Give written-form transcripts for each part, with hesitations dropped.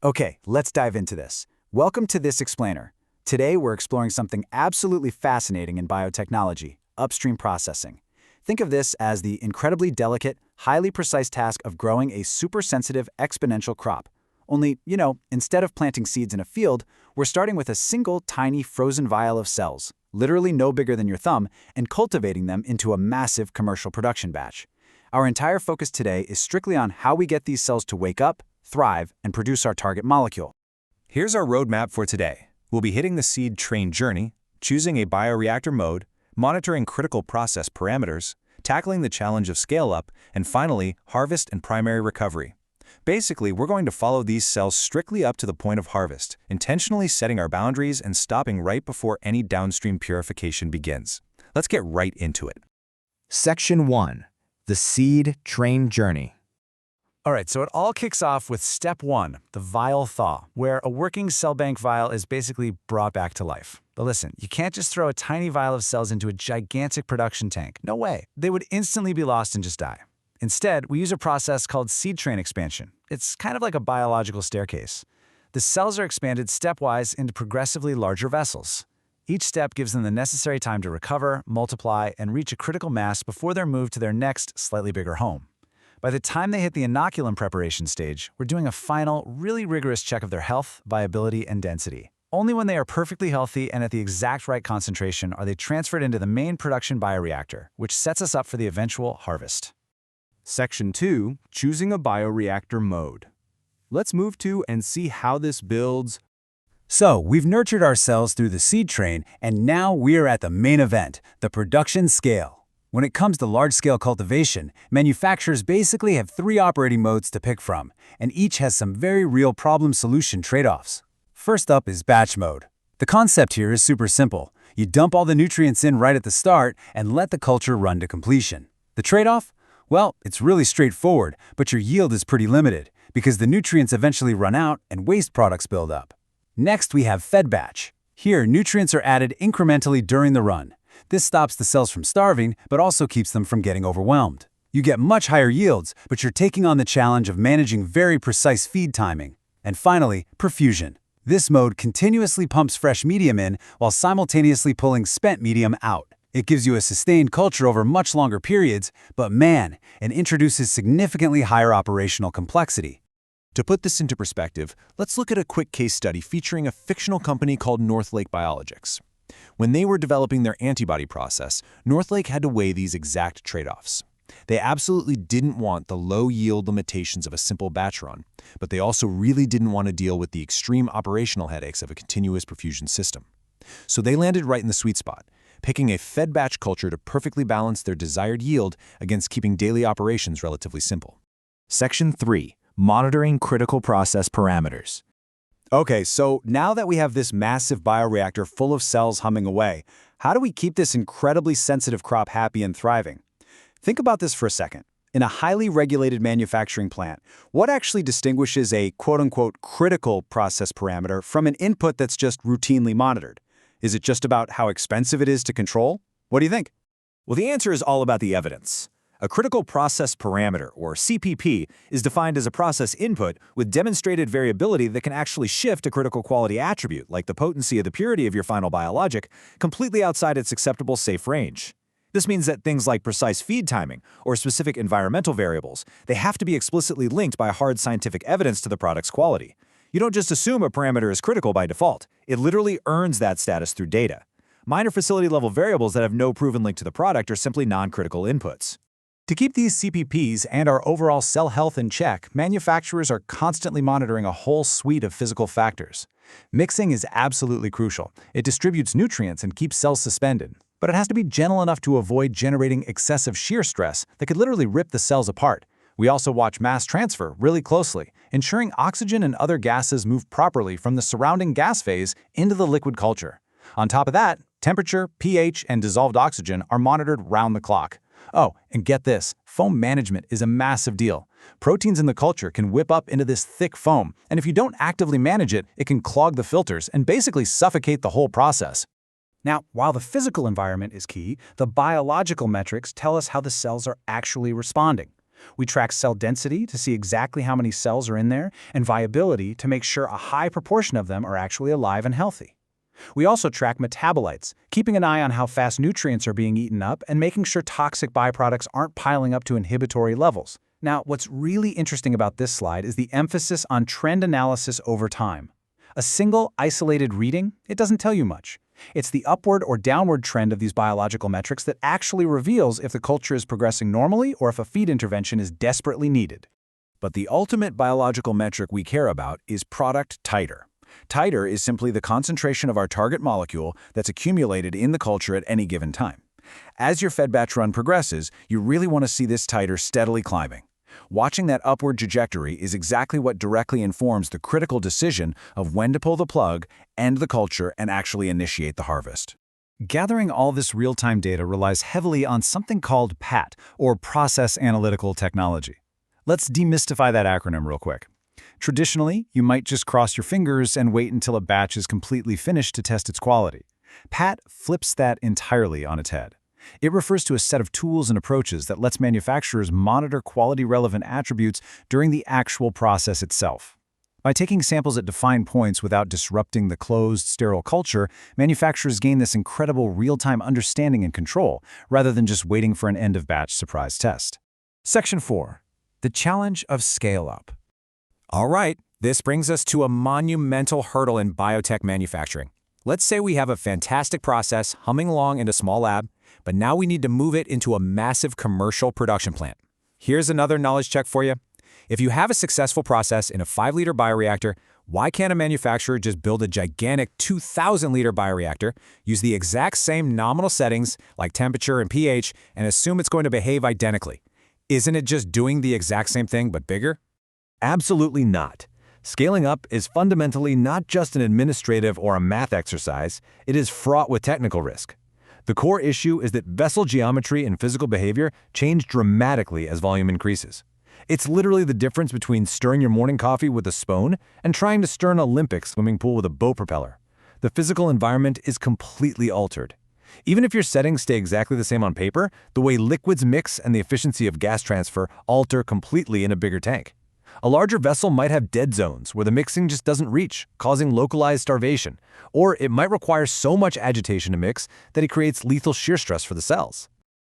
Okay, let's dive into this. Welcome to This Explainer. Today we're exploring something absolutely fascinating in biotechnology, upstream processing. Think of this as the incredibly delicate, highly precise task of growing a super-sensitive exponential crop. Only, instead of planting seeds in a field, we're starting with a single tiny frozen vial of cells, literally no bigger than your thumb, and cultivating them into a massive commercial production batch. Our entire focus today is strictly on how we get these cells to wake up, thrive, and produce our target molecule. Here's our roadmap for today. We'll be hitting the seed train journey, choosing a bioreactor mode, monitoring critical process parameters, tackling the challenge of scale-up, and finally, harvest and primary recovery. Basically, we're going to follow these cells strictly up to the point of harvest, intentionally setting our boundaries and stopping right before any downstream purification begins. Let's get right into it. Section 1. The seed train journey. All right, so it all kicks off with step 1, the vial thaw, where a working cell bank vial is basically brought back to life. But listen, you can't just throw a tiny vial of cells into a gigantic production tank. No way. They would instantly be lost and just die. Instead, we use a process called seed train expansion. It's kind of like a biological staircase. The cells are expanded stepwise into progressively larger vessels. Each step gives them the necessary time to recover, multiply, and reach a critical mass before they're moved to their next, slightly bigger home. By the time they hit the inoculum preparation stage, we're doing a final, really rigorous check of their health, viability, and density. Only when they are perfectly healthy and at the exact right concentration are they transferred into the main production bioreactor, which sets us up for the eventual harvest. Section 2. Choosing a bioreactor mode. Let's move to and see how this builds. So, we've nurtured our cells through the seed train, and now we're at the main event, the production scale. When it comes to large-scale cultivation, manufacturers basically have 3 operating modes to pick from, and each has some very real problem-solution trade-offs. First up is batch mode. The concept here is super simple. You dump all the nutrients in right at the start and let the culture run to completion. The trade-off? Well, it's really straightforward, but your yield is pretty limited, because the nutrients eventually run out and waste products build up. Next, we have fed batch. Here, nutrients are added incrementally during the run. This stops the cells from starving, but also keeps them from getting overwhelmed. You get much higher yields, but you're taking on the challenge of managing very precise feed timing. And finally, perfusion. This mode continuously pumps fresh medium in while simultaneously pulling spent medium out. It gives you a sustained culture over much longer periods, but man, it introduces significantly higher operational complexity. To put this into perspective, let's look at a quick case study featuring a fictional company called Northlake Biologics. When they were developing their antibody process, Northlake had to weigh these exact trade-offs. They absolutely didn't want the low-yield limitations of a simple batch run, but they also really didn't want to deal with the extreme operational headaches of a continuous perfusion system. So they landed right in the sweet spot, picking a fed batch culture to perfectly balance their desired yield against keeping daily operations relatively simple. Section 3. Monitoring critical process parameters. Okay, so now that we have this massive bioreactor full of cells humming away, how do we keep this incredibly sensitive crop happy and thriving? Think about this for a second. In a highly regulated manufacturing plant, what actually distinguishes a quote-unquote critical process parameter from an input that's just routinely monitored? Is it just about how expensive it is to control? What do you think? Well, the answer is all about the evidence. A critical process parameter, or CPP, is defined as a process input with demonstrated variability that can actually shift a critical quality attribute, like the potency or the purity of your final biologic, completely outside its acceptable safe range. This means that things like precise feed timing or specific environmental variables, they have to be explicitly linked by hard scientific evidence to the product's quality. You don't just assume a parameter is critical by default. It literally earns that status through data. Minor facility-level variables that have no proven link to the product are simply non-critical inputs. To keep these CPPs and our overall cell health in check, manufacturers are constantly monitoring a whole suite of physical factors. Mixing is absolutely crucial. It distributes nutrients and keeps cells suspended. But it has to be gentle enough to avoid generating excessive shear stress that could literally rip the cells apart. We also watch mass transfer really closely, ensuring oxygen and other gases move properly from the surrounding gas phase into the liquid culture. On top of that, temperature, pH, and dissolved oxygen are monitored round the clock. Oh, and get this, foam management is a massive deal. Proteins in the culture can whip up into this thick foam, and if you don't actively manage it, it can clog the filters and basically suffocate the whole process. Now, while the physical environment is key, the biological metrics tell us how the cells are actually responding. We track cell density to see exactly how many cells are in there, and viability to make sure a high proportion of them are actually alive and healthy. We also track metabolites, keeping an eye on how fast nutrients are being eaten up and making sure toxic byproducts aren't piling up to inhibitory levels. Now, what's really interesting about this slide is the emphasis on trend analysis over time. A single, isolated reading, it doesn't tell you much. It's the upward or downward trend of these biological metrics that actually reveals if the culture is progressing normally or if a feed intervention is desperately needed. But the ultimate biological metric we care about is product titer. Titer is simply the concentration of our target molecule that's accumulated in the culture at any given time. As your fed batch run progresses, you really want to see this titer steadily climbing. Watching that upward trajectory is exactly what directly informs the critical decision of when to pull the plug, end the culture, and actually initiate the harvest. Gathering all this real-time data relies heavily on something called PAT, or Process Analytical Technology. Let's demystify that acronym real quick. Traditionally, you might just cross your fingers and wait until a batch is completely finished to test its quality. PAT flips that entirely on its head. It refers to a set of tools and approaches that lets manufacturers monitor quality-relevant attributes during the actual process itself. By taking samples at defined points without disrupting the closed, sterile culture, manufacturers gain this incredible real-time understanding and control, rather than just waiting for an end-of-batch surprise test. Section 4. The challenge of scale-up. All right, this brings us to a monumental hurdle in biotech manufacturing. Let's say we have a fantastic process humming along in a small lab, but now we need to move it into a massive commercial production plant. Here's another knowledge check for you. If you have a successful process in a 5-liter bioreactor, why can't a manufacturer just build a gigantic 2,000-liter bioreactor, use the exact same nominal settings like temperature and pH, and assume it's going to behave identically? Isn't it just doing the exact same thing but bigger? Absolutely not. Scaling up is fundamentally not just an administrative or a math exercise, it is fraught with technical risk. The core issue is that vessel geometry and physical behavior change dramatically as volume increases. It's literally the difference between stirring your morning coffee with a spoon and trying to stir an Olympic swimming pool with a boat propeller. The physical environment is completely altered. Even if your settings stay exactly the same on paper, the way liquids mix and the efficiency of gas transfer alter completely in a bigger tank. A larger vessel might have dead zones where the mixing just doesn't reach, causing localized starvation, or it might require so much agitation to mix that it creates lethal shear stress for the cells.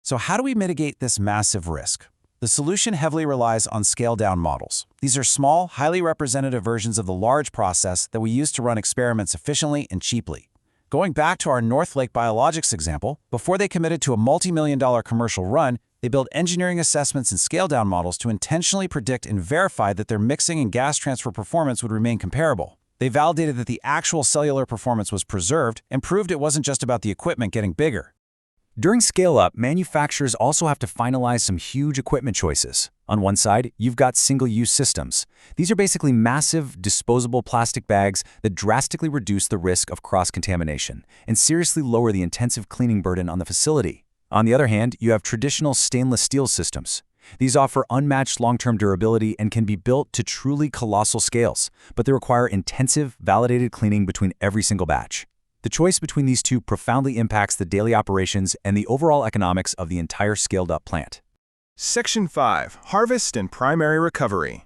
So how do we mitigate this massive risk? The solution heavily relies on scale-down models. These are small, highly representative versions of the large process that we use to run experiments efficiently and cheaply. Going back to our North Lake Biologics example, before they committed to a multi-million-dollar commercial run, they built engineering assessments and scale-down models to intentionally predict and verify that their mixing and gas transfer performance would remain comparable. They validated that the actual cellular performance was preserved and proved it wasn't just about the equipment getting bigger. During scale-up, manufacturers also have to finalize some huge equipment choices. On one side, you've got single-use systems. These are basically massive, disposable plastic bags that drastically reduce the risk of cross-contamination and seriously lower the intensive cleaning burden on the facility. On the other hand, you have traditional stainless steel systems. These offer unmatched long-term durability and can be built to truly colossal scales, but they require intensive, validated cleaning between every single batch. The choice between these two profoundly impacts the daily operations and the overall economics of the entire scaled-up plant. Section 5. Harvest and Primary Recovery.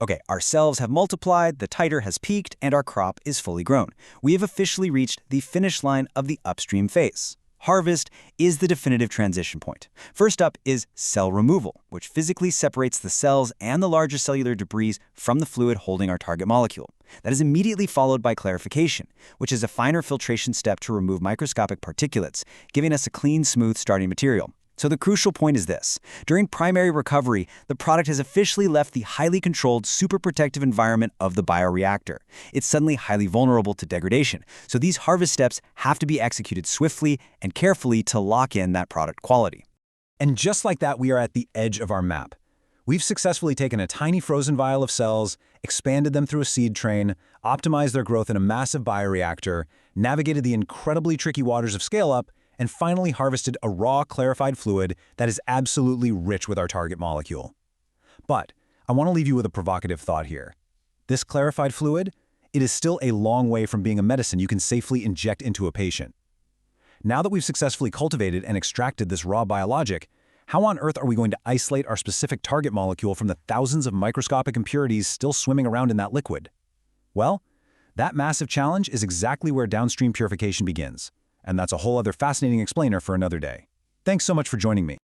Okay, our cells have multiplied, the titer has peaked, and our crop is fully grown. We have officially reached the finish line of the upstream phase. Harvest is the definitive transition point. First up is cell removal, which physically separates the cells and the larger cellular debris from the fluid holding our target molecule. That is immediately followed by clarification, which is a finer filtration step to remove microscopic particulates, giving us a clean, smooth starting material. So the crucial point is this. During primary recovery, the product has officially left the highly controlled, super protective environment of the bioreactor. It's suddenly highly vulnerable to degradation, so these harvest steps have to be executed swiftly and carefully to lock in that product quality. And just like that, we are at the edge of our map. We've successfully taken a tiny frozen vial of cells, expanded them through a seed train, optimized their growth in a massive bioreactor, navigated the incredibly tricky waters of scale-up, and finally harvested a raw, clarified fluid that is absolutely rich with our target molecule. But I want to leave you with a provocative thought here. This clarified fluid, it is still a long way from being a medicine you can safely inject into a patient. Now that we've successfully cultivated and extracted this raw biologic, How on earth are we going to isolate our specific target molecule from the thousands of microscopic impurities still swimming around in that liquid? Well, that massive challenge is exactly where downstream purification begins. And that's a whole other fascinating explainer for another day. Thanks so much for joining me.